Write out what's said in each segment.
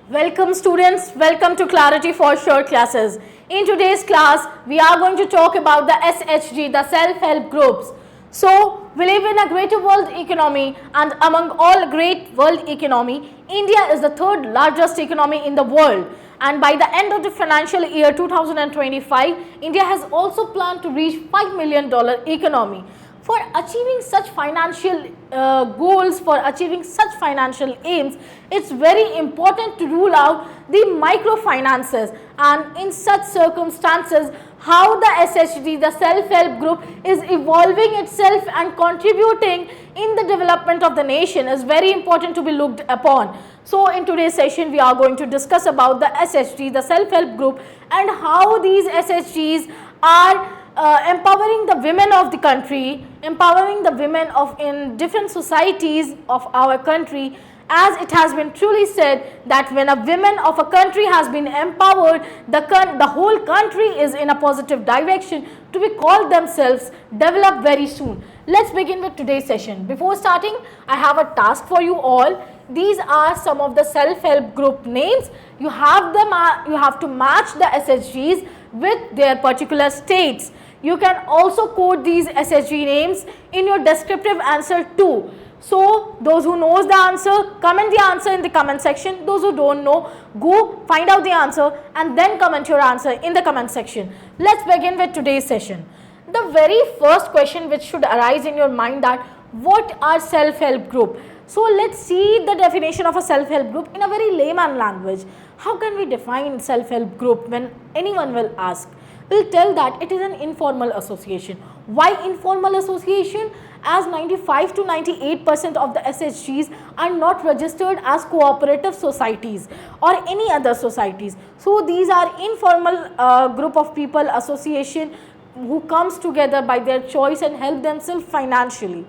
Welcome students, welcome to Clarity for Sure classes. In today's class, we are going to talk about the SHG, the self-help groups. So, we live in a greater world economy, and among all great world economy, India is the third largest economy in the world. And by the end of the financial year 2025, India has also planned to reach $5 million economy. For achieving such financial goals, for achieving such financial aims, it's very important to rule out the microfinances, and in such circumstances, how the SHG, the self-help group, is evolving itself and contributing in the development of the nation is very important to be looked upon. So, in today's session, we are going to discuss about the SHG, the self-help group, and how these SHGs are empowering the women of the country, empowering the women of in different societies of our country. As it has been truly said that when a woman of a country has been empowered, the whole country is in a positive direction to be called themselves developed very soon. Let's begin with today's session. Before starting, I have a task for you all. These are some of the self-help group names. You have to match the SHGs with their particular states. You can also quote these SHG names in your descriptive answer too. So, those who knows the answer, comment the answer in the comment section. Those who don't know, go find out the answer and then comment your answer in the comment section. Let's begin with today's session. The very first question which should arise in your mind that what are self-help group? So, let's see the definition of a self-help group in a very layman language. How can we define self-help group when anyone will ask? We'll tell that it is an informal association. Why informal association? As 95 to 98% of the SHGs are not registered as cooperative societies or any other societies. So, these are informal group of people, association who comes together by their choice and help themselves financially.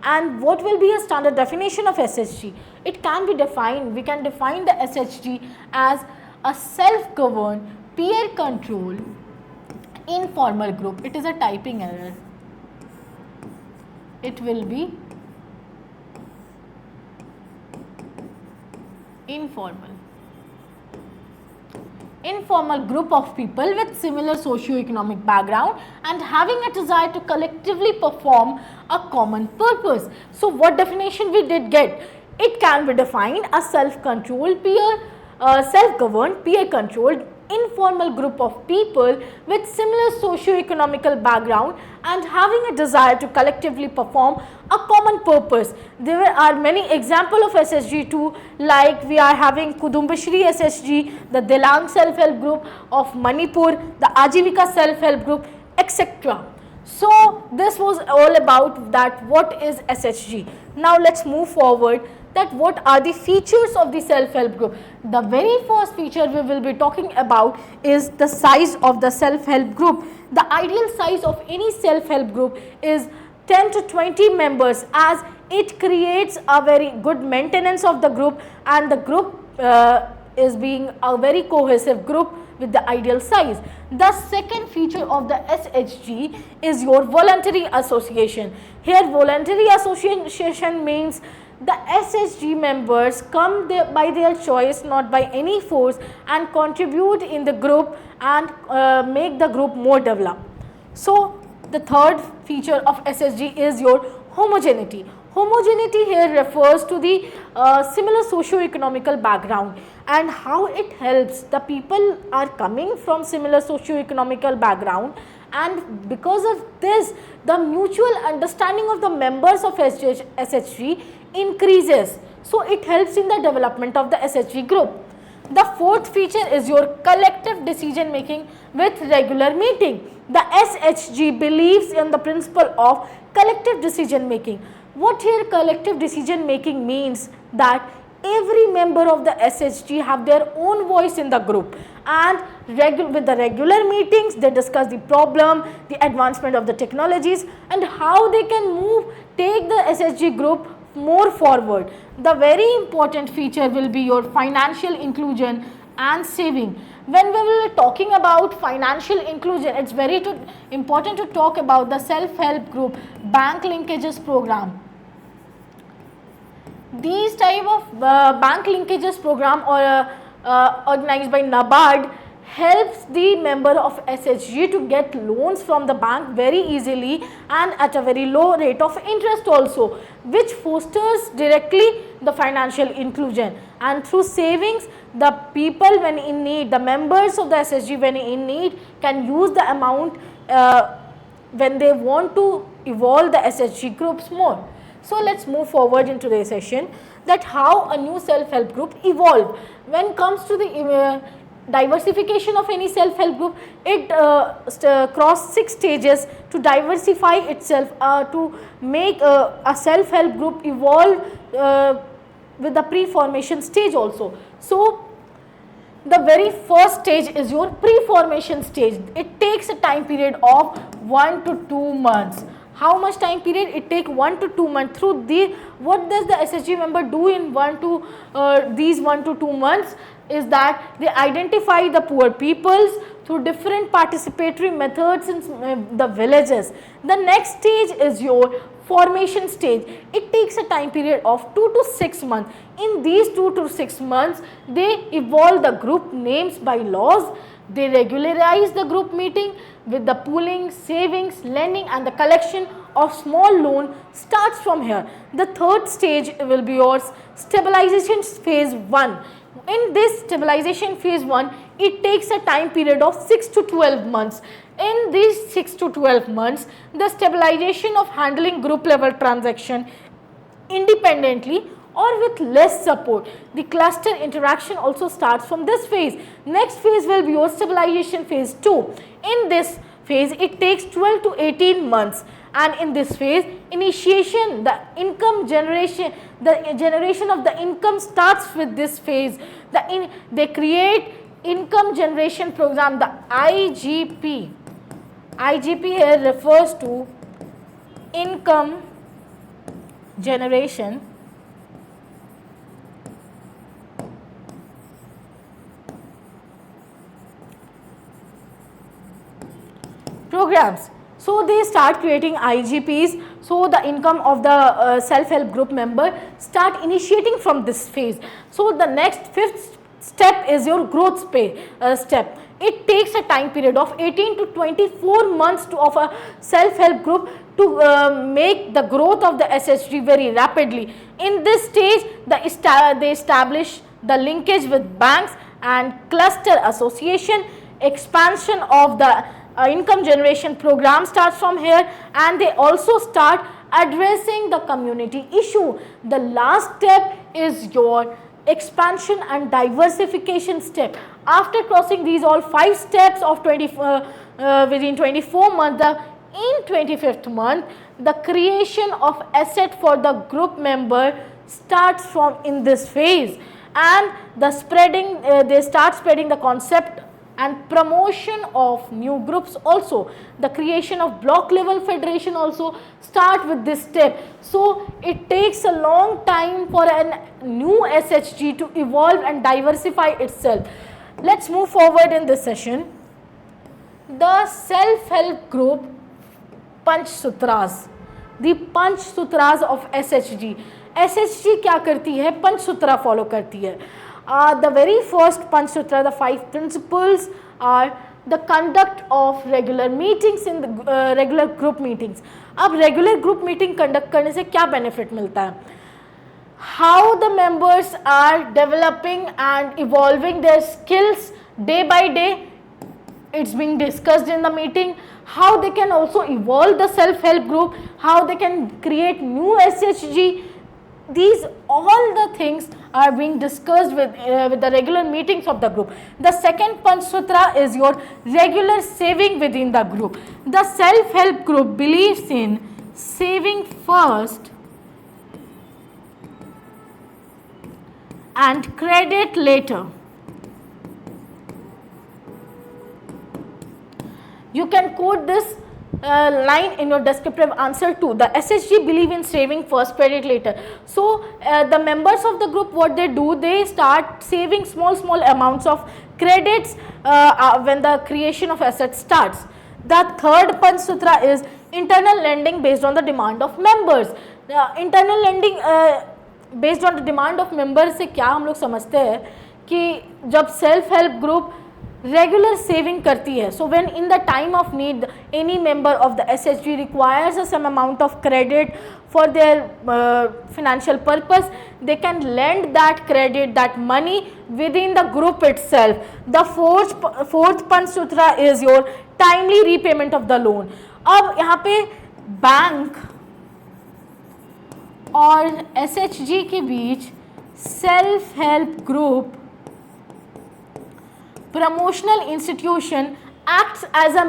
And what will be a standard definition of SHG? It can be defined, we can define the SHG as a self-governed, peer-controlled, informal group. It is a typing error. It will be informal group of people with similar socio-economic background and having a desire to collectively perform a common purpose. So, what definition we did get? It can be defined as self-controlled, self-governed, peer-controlled, informal group of people with similar socio-economical background and having a desire to collectively perform a common purpose. There are many examples of SHG too, like we are having Kudumbashri SHG, the Dilang self-help group of Manipur, the Ajivika self-help group, etc. So, this was all about that what is SHG. Now, let's move forward that what are the features of the self-help group. The very first feature we will be talking about is the size of the self-help group. The ideal size of any self-help group is 10 to 20 members, as it creates a very good maintenance of the group, and the group is being a very cohesive group with the ideal size. The second feature of the SHG is your voluntary association. Here, voluntary association means the SHG members come there by their choice, not by any force, and contribute in the group and make the group more developed. So, the third feature of SHG is your homogeneity. Homogeneity here refers to the similar socio-economical background and how it helps. The people are coming from similar socio-economical background, and because of this, the mutual understanding of the members of SHG increases. So, it helps in the development of the SHG group. The fourth feature is your collective decision making with regular meeting. The SHG believes in the principle of collective decision making. What here collective decision making means that every member of the SHG have their own voice in the group, and with the regular meetings they discuss the problem, the advancement of the technologies, and how they can take the SHG group more forward. The very important feature will be your financial inclusion and saving. When we were talking about financial inclusion, it's very important to talk about the self-help group bank linkages program. These type of bank linkages program or organized by Nabard, helps the member of SHG to get loans from the bank very easily and at a very low rate of interest also, which fosters directly the financial inclusion. And through savings, the people when in need, the members of the SHG when in need can use the amount when they want to evolve the SHG groups more. So let's move forward in today's session, that how a new self-help group evolved. When it comes to the diversification of any self-help group, it crossed 6 stages to diversify itself, to make a self-help group evolve with the pre-formation stage also. So the very first stage is your pre-formation stage. It takes a time period of 1 to 2 months. How much time period? It takes 1 to 2 months. Through the, what does the SHG member do in these 1 to 2 months? Is that they identify the poor peoples through different participatory methods in the villages. The next stage is your formation stage. It takes a time period of 2 to 6 months. In these 2 to 6 months, they evolve the group names by laws. They regularize the group meeting with the pooling, savings, lending and the collection of small loan starts from here. The third stage will be your stabilization phase 1. In this stabilization phase 1, it takes a time period of 6 to 12 months. In these 6 to 12 months, the stabilization of handling group level transaction independently or with less support. The cluster interaction also starts from this phase. Next phase will be your stabilization phase 2. In this phase, it takes 12 to 18 months. And in this phase, initiation, the income generation, the generation of the income starts with this phase. They create income generation program, the IGP. IGP here refers to income generation programs. So they start creating IGPs, so the income of the self-help group member start initiating from this phase. So the next 5th step is your growth step. It takes a time period of 18 to 24 months of a self-help group to make the growth of the SHG very rapidly. In this stage, they establish the linkage with banks and cluster association. Expansion of the income generation program starts from here, and they also start addressing the community issue. The last step is your expansion and diversification step. After crossing these all 5 steps of within 24 months, in 25th month, the creation of asset for the group member starts from in this phase, and they start spreading the concept and promotion of new groups also. The creation of block level federation also start with this step. So it takes a long time for a new SHG to evolve and diversify itself. Let's move forward in this session. The self-help group Panch Sutras. The Panch Sutras of SHG. SHG क्या करती है? Panch Sutra follow करती है. The very first Panch Sutra, the 5 principles are the conduct of regular meetings in the regular group meetings. अब regular group meeting conduct करने से क्या benefit मिलता है? How the members are developing and evolving their skills day by day, it's being discussed in the meeting. How they can also evolve the self-help group, how they can create new SHG. These all the things are being discussed with the regular meetings of the group. The second Panch Sutra is your regular saving within the group. The self-help group believes in saving first and credit later. You can quote this line in your descriptive answer too. The SHG believe in saving first, credit later. So the members of the group, what they do, they start saving small amounts of credits when the creation of assets starts. The third Panch Sutra is internal lending based on the demand of members. Internal lending based on the demand of members से क्या हम लोग समझते हैं कि जब self help group regular saving करती है, so when in the time of need any member of the SHG requires a some amount of credit for their financial purpose, they can lend that credit, that money within the group itself. The fourth Panch Sutra is your timely repayment of the loan. अब यहाँ पे bank और SHG के बीच self help group promotional institution acts as a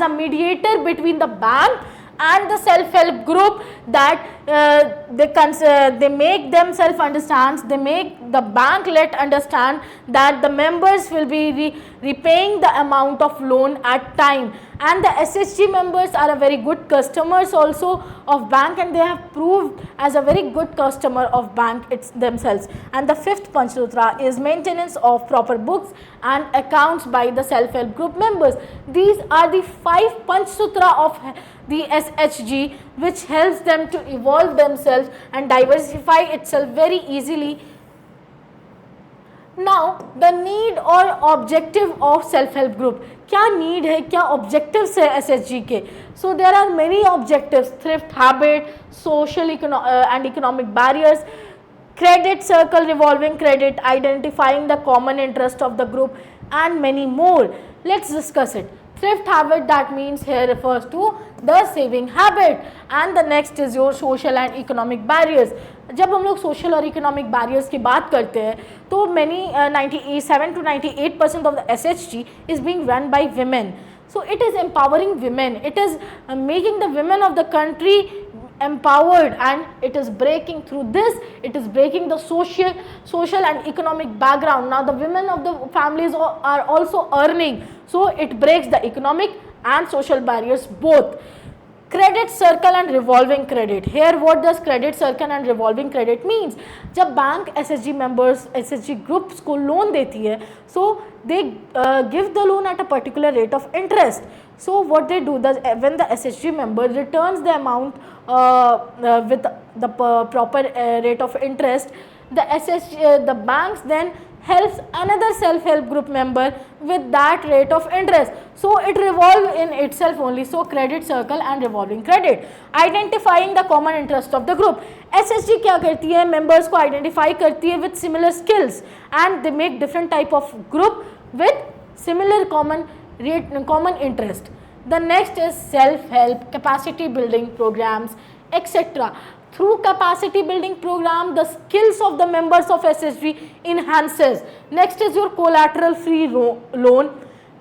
mediator between the bank and the self-help group, that they make themselves understand, they make the bank let understand that the members will be repaying the amount of loan at time, and the SHG members are a very good customers also of bank, and they have proved as a very good customer of bank themselves. And the fifth Panch Sutra is maintenance of proper books and accounts by the self-help group members. These are the 5 Panch Sutra of the SHG, which helps them to evolve themselves and diversify itself very easily. Now the need or objective of self-help group, क्या need है, क्या objectives है SHG के? So there are many objectives: thrift habit, social and economic barriers, credit circle, revolving credit, identifying the common interest of the group, and many more. Let's discuss it. Thrift habit, that means here refers to the saving habit, and the next is your social and economic barriers. जब हम लोग social और economic barriers की बात करते हैं तो many 97 to 98% of the SHG is being run by women. So it is empowering women, it is making the women of the country empowered, and it is breaking through this, it is breaking the social and economic background. Now the women of the families are also earning, so it breaks the economic and social barriers both. Credit circle and revolving credit. Here what does credit circle and revolving credit means? जब bank SHG members, SHG groups को loan देती है, so they give the loan at a particular rate of interest. So what they do, when the SHG member returns the amount with the proper rate of interest, the banks then helps another self-help group member with that rate of interest. So it revolves in itself only. So credit circle and revolving credit. Identifying the common interest of the group. SHG क्या करती है? Members को identify करती है with similar skills, and they make different type of group with similar common interest. The next is self-help, capacity building programs, etc. Through capacity building program, the skills of the members of SHG enhances. Next is your collateral free loan,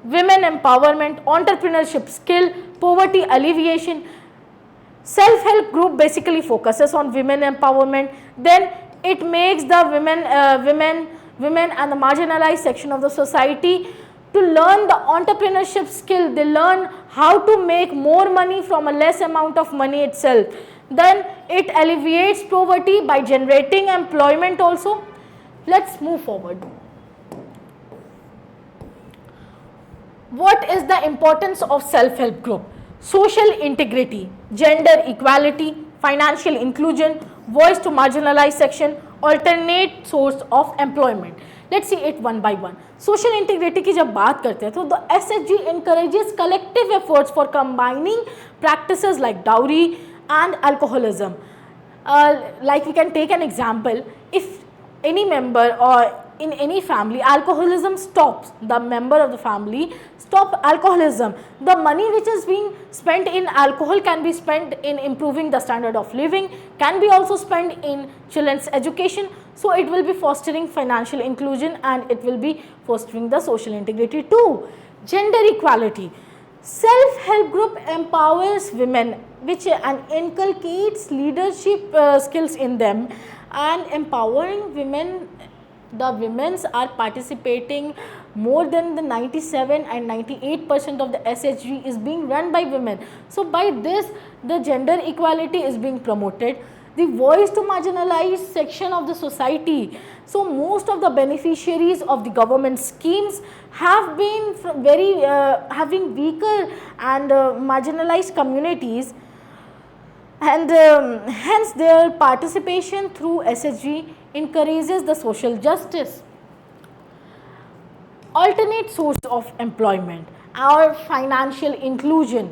women empowerment, entrepreneurship skill, poverty alleviation. Self-help group basically focuses on women empowerment. Then it makes the women and the marginalized section of the society to learn the entrepreneurship skill. They learn how to make more money from a less amount of money itself. Then it alleviates poverty by generating employment also. Let's move forward. What is the importance of self-help group? Social integrity, gender equality, financial inclusion, voice to marginalized section, alternate source of employment. Let's see it one by one. Social integrity की जब बात करते हैं तो the SHG encourages collective efforts for combining practices like dowry and alcoholism. Like we can take an example, if any member or in any family alcoholism stops, the member of the family stop alcoholism, the money which is being spent in alcohol can be spent in improving the standard of living, can be also spent in children's education. So it will be fostering financial inclusion, and it will be fostering the social integrity too. Gender equality. Self-help group empowers women, which and inculcates leadership skills in them, and empowering women. The women are participating more than the 97 and 98% of the SHG is being run by women. So by this, the gender equality is being promoted. The voice to marginalized section of the society. So most of the beneficiaries of the government schemes have been having weaker and marginalized communities. and hence their participation through SHG encourages the social justice. Alternate source of employment और financial inclusion.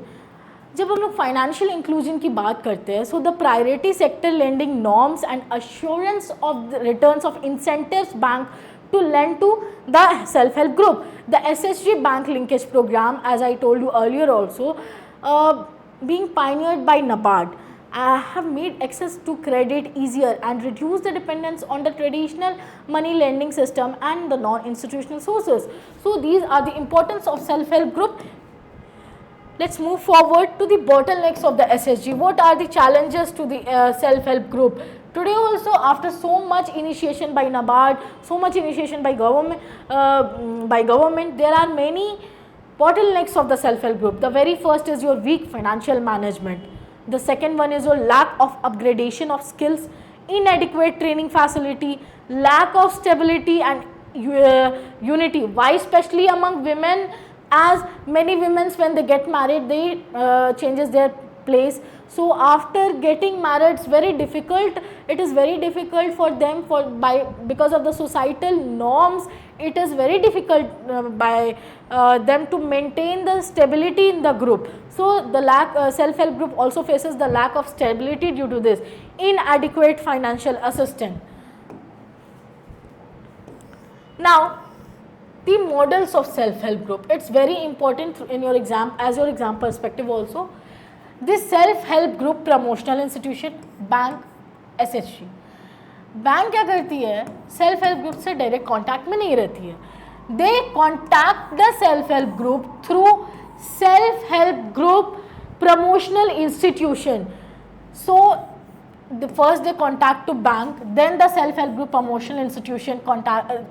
जब हम लोग financial inclusion की बात करते हैं, so the priority sector lending norms and assurance of the returns of incentives bank to lend to the self-help group. The SHG-Bank linkage program, as I told you earlier also, being pioneered by Nabard, have made access to credit easier and reduce the dependence on the traditional money lending system and the non-institutional sources. So these are the importance of self-help group. Let's move forward to the bottlenecks of the SHG. What are the challenges to the self-help group? Today also, after so much initiation by Nabard, so much initiation by government, there are many bottlenecks of the self-help group. The very first is your weak financial management. The second one is your lack of upgradation of skills, inadequate training facility, lack of stability and unity. Why? Especially among women, as many women when they get married, they changes their place. So after getting married, it's very difficult. It is very difficult for them because of the societal norms. It is very difficult by them to maintain the stability in the group. So the self-help group also faces the lack of stability due to this inadequate financial assistance. Now, the models of self-help group. It's very important in your exam, as your exam perspective also. This self-help group promotional institution, bank, SHG. Bank क्या करती है? Self help group से direct contact में नहीं रहती है. They contact the self help group through self help group promotional institution. So first they contact to bank, then the self-help group promotional institution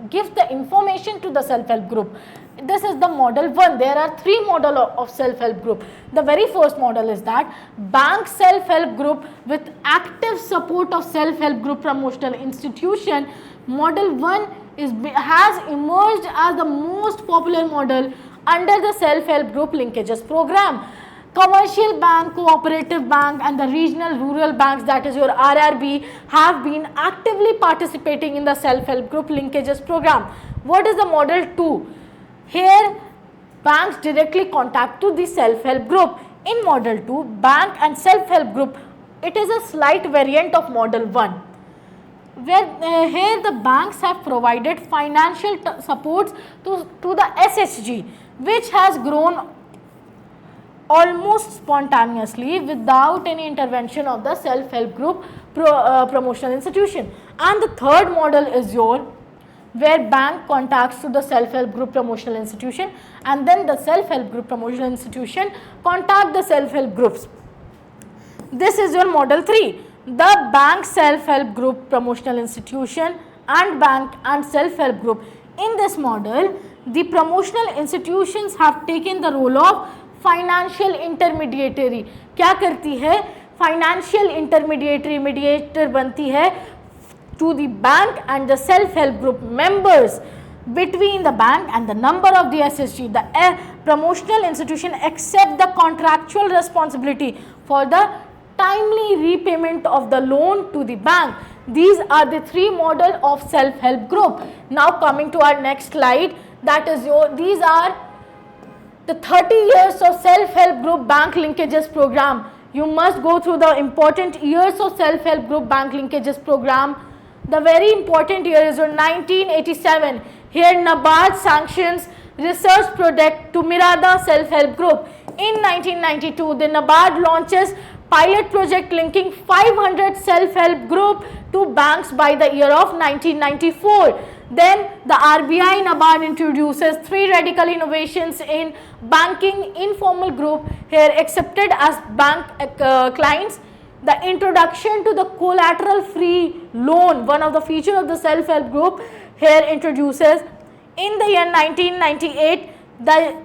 gives the information to the self-help group. This is the model 1. There are 3 models of self-help group. The very first model is that bank self-help group with active support of self-help group promotional institution. Model 1 has emerged as the most popular model under the self-help group linkages program. Commercial bank, cooperative bank and the regional rural banks, that is your RRB, have been actively participating in the self-help group linkages program. What is the model 2? Here banks directly contact to the self-help group. In model 2, bank and self-help group, it is a slight variant of model 1. Where here the banks have provided financial supports to the SHG, which has grown almost spontaneously without any intervention of the self-help group promotional institution. And the third model is where bank contacts to the self-help group promotional institution and then the self-help group promotional institution contact the self-help groups. This is your model 3. The bank self-help group promotional institution and bank and self-help group. In this model, the promotional institutions have taken the role of financial intermediary. क्या करती है? Financial intermediary mediator बनती है to the bank and the self help group members between the bank and the number of the SHG. The promotional institution accept the contractual responsibility for the timely repayment of the loan to the bank. These are the 3 models of self-help group. Now coming to our next slide, that is these are the 30 years of self-help group bank linkages program. You must go through the important years of self-help group bank linkages program. The very important year is 1987. Here Nabard sanctions research project to Mirada self-help group. In 1992, the Nabard launches pilot project linking 500 self-help group to banks by the year of 1994. Then the RBI Nabard introduces 3 radical innovations in banking informal group, here accepted as bank clients. The introduction to the collateral free loan, one of the features of the self-help group, here introduces. In the year 1998,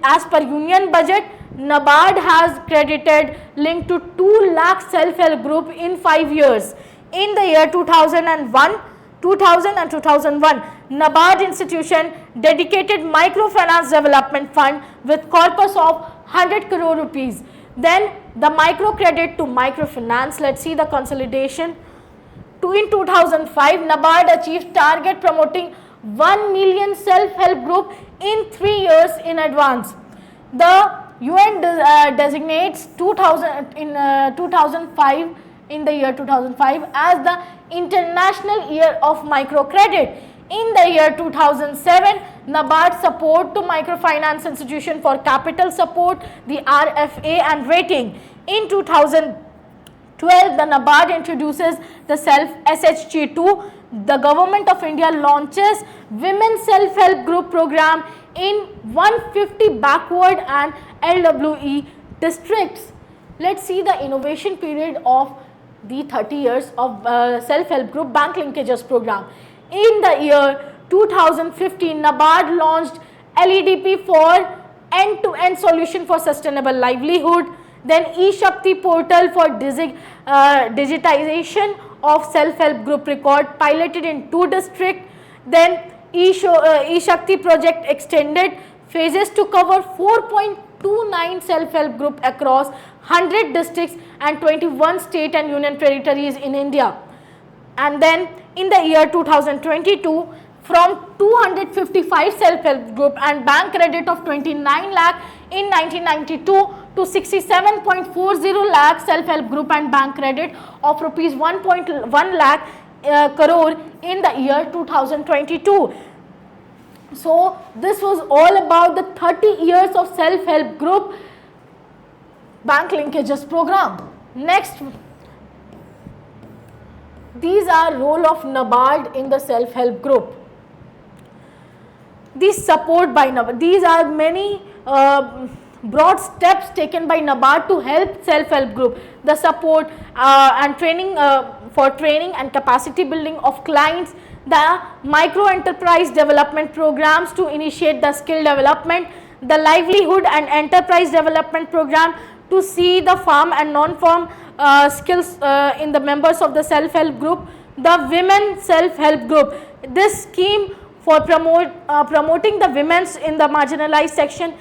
as per union budget, Nabard has credited linked to 2 lakh self-help group in 5 years. In the year 2000 and 2001, Nabard institution dedicated microfinance development fund with corpus of 100 crore rupees. Then the microcredit to microfinance. Let's see the consolidation. In 2005, Nabard achieved target promoting 1 million self-help group in 3 years in advance. The UN designates 2005 in the year 2005 as the International Year of Microcredit. In the year 2007, Nabard support to microfinance institution for capital support, the RFA and rating. In 2012, the Nabard introduces the SHG2. The Government of India launches Women Self-Help Group Program in 150 backward and LWE districts. Let's see the innovation period of the 30 years of Self-Help Group Bank Linkages program. In the year 2015, Nabard launched LEDP for end-to-end solution for sustainable livelihood. Then eShakti portal for digitization of self-help group record piloted in 2 districts. Then eShakti project extended phases to cover 4.29 self-help group across 100 districts and 21 state and union territories in India. And then in the year 2022, from 255 self-help group and bank credit of 29 lakh in 1992 to 67.40 lakh self-help group and bank credit of rupees 1.1 lakh crore in the year 2022. So this was all about the 30 years of self-help group bank linkages program. Next, these are role of Nabard in the self-help group. These support by Nabard. These are many broad steps taken by Nabard to help self-help group. The support and training for training and capacity building of clients. The micro enterprise development programs to initiate the skill development. The livelihood and enterprise development program to see the farm and non-farm skills in the members of the self-help group. The women self-help group. This scheme for promoting the women's in the marginalized section,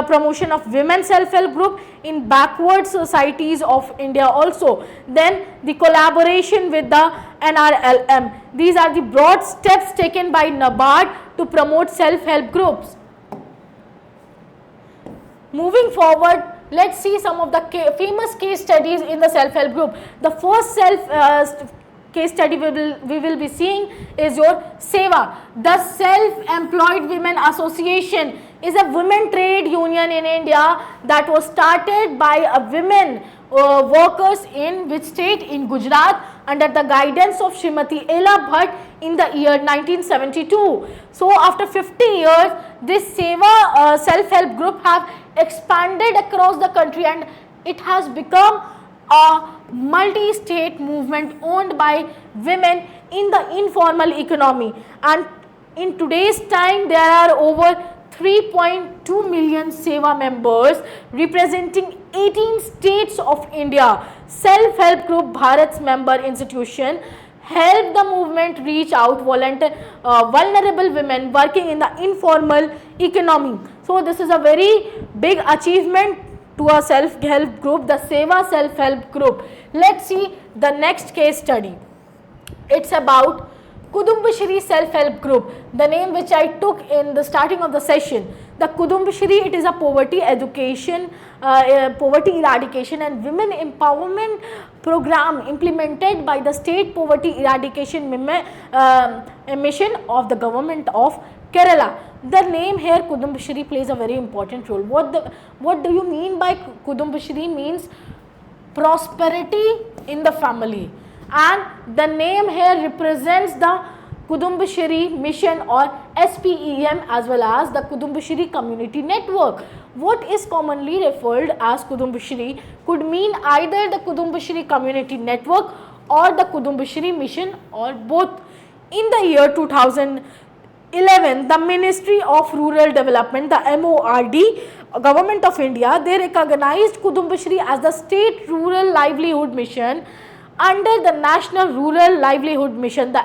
promotion of women self-help group in backward societies of India also. Then the collaboration with the NRLM. These are the broad steps taken by Nabard to promote self-help groups. Moving forward, let's see some of the famous case studies in the self-help group. The first case study we will be seeing is your SEWA. The Self-Employed Women Association is a women trade union in India that was started by a women workers in which state? In Gujarat, under the guidance of Srimati Ela Bhatt in the year 1972. So after 50 years, this SEWA self-help group have expanded across the country and it has become a multi-state movement owned by women in the informal economy. And in today's time, there are over 3.2 million SEWA members representing 18 states of India. Self-help group Bharat's member institution help the movement reach out vulnerable women working in the informal economy. So this is a very big achievement to a self-help group, the SEWA self-help group. Let's see the next case study. It's about Kudumbashri self-help group, the name which I took in the starting of the session. The Kudumbashri, it is a poverty education, poverty eradication and women empowerment program implemented by the State Poverty Eradication Mission of the Government of Kerala. The name here Kudumbashri plays a very important role. What do you mean by Kudumbashri? Means prosperity in the family, and the name here represents the Kudumbashri mission or SPEM as well as the Kudumbashri community network. What is commonly referred as Kudumbashri could mean either the Kudumbashri community network or the Kudumbashri mission or both. In the year 2011, the Ministry of Rural Development, the MORD, Government of India, they recognized Kudumbashri as the State Rural Livelihood Mission under the National Rural Livelihood Mission, the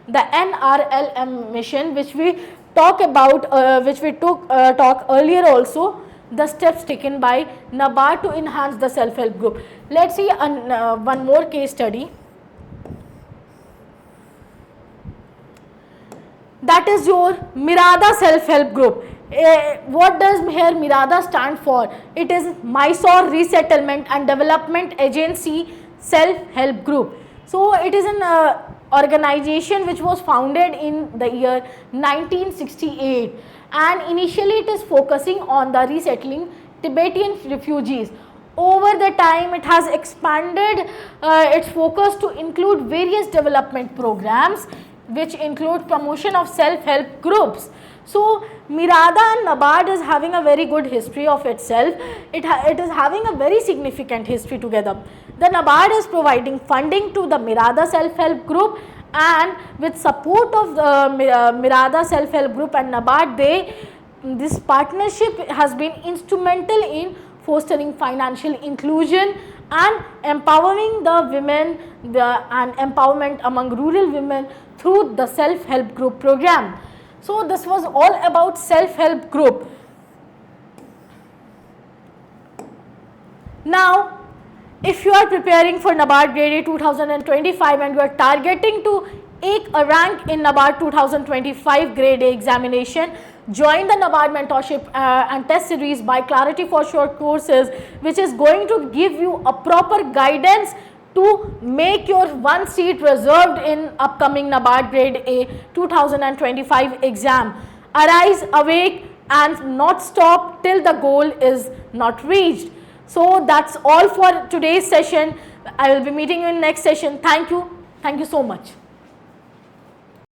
NRLM mission, which we talk about, which we talk earlier also. the steps taken by Nabard to enhance the self-help group. Let's see one more case study. That is your Mirada self-help group. What does here Mirada stand for? It is Mysore Resettlement and Development Agency self-help group. So it is an organization which was founded in the year 1968, and initially it is focusing on the resettling Tibetan refugees. Over the time it has expanded its focus to include various development programs which include promotion of self-help groups. So Mirada and Nabard is having a very good history of itself. It is having a very significant history together. The Nabard is providing funding to the Mirada self-help group, and with support of the Mirada self-help group and Nabard, this partnership has been instrumental in fostering financial inclusion and empowering the women and empowerment among rural women through the self-help group program. So this was all about self-help group. Now, if you are preparing for Nabard Grade A 2025 and you are targeting to take a rank in Nabard 2025 Grade A examination, join the Nabard mentorship and test series by Clarity for Short courses, which is going to give you a proper guidance to make your one seat reserved in upcoming Nabard Grade A 2025 exam. Arise, awake and not stop till the goal is not reached. So that's all for today's session. I will be meeting you in next session. Thank you. Thank you so much.